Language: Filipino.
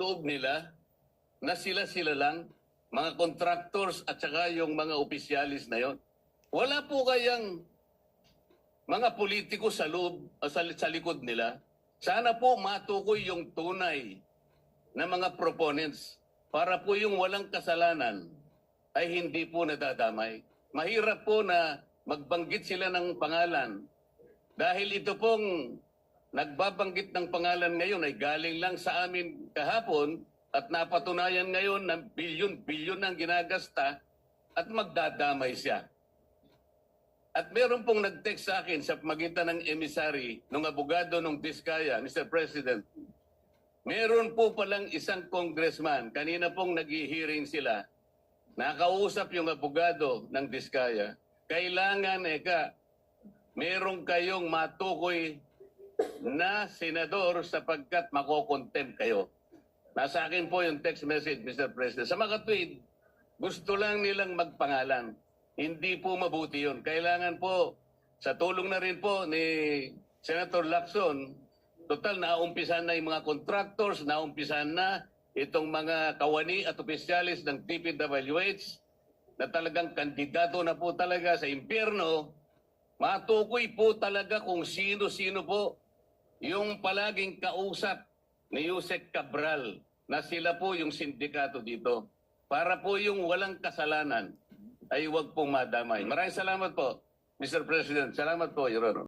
loob nila na sila-sila lang, mga contractors at saka yung mga opisyalis na yon. Wala po kayang mga politiko sa loob, sa likod nila. Sana po matukoy yung tunay na mga proponents para po yung walang kasalanan ay hindi po nadadamay. Mahirap po na magbanggit sila ng pangalan dahil ito pong nagbabanggit ng pangalan ngayon ay galing lang sa amin kahapon at napatunayan ngayon na bilyon-bilyon ang ginagasta at magdadamay siya. At meron pong nag-text sa akin sa pamagitan ng emissary ng abogado ng Diskaya, Mr. President. Meron po palang isang congressman, kanina pong nag-hearing sila, nakausap yung abogado ng Diskaya, kailangan meron kayong matukoy na senador sapagkat makokontempt kayo. Nasa akin po yung text message, Mr. President. Sa mga tweet, gusto lang nilang magpangalan. Hindi po mabuti yun. Kailangan po, sa tulong na rin po ni Senator Lacson, total naumpisan na yung mga contractors, naumpisan na itong mga kawani at opisyalis ng DPWH na talagang kandidato na po talaga sa impyerno. Matukoy po talaga kung sino-sino po yung palaging kausap ni Yusek Cabral na sila po yung sindikato dito. Para po yung walang kasalanan ay huwag pong madamay. Maraming salamat po, Mr. President. Salamat po, Your Honor.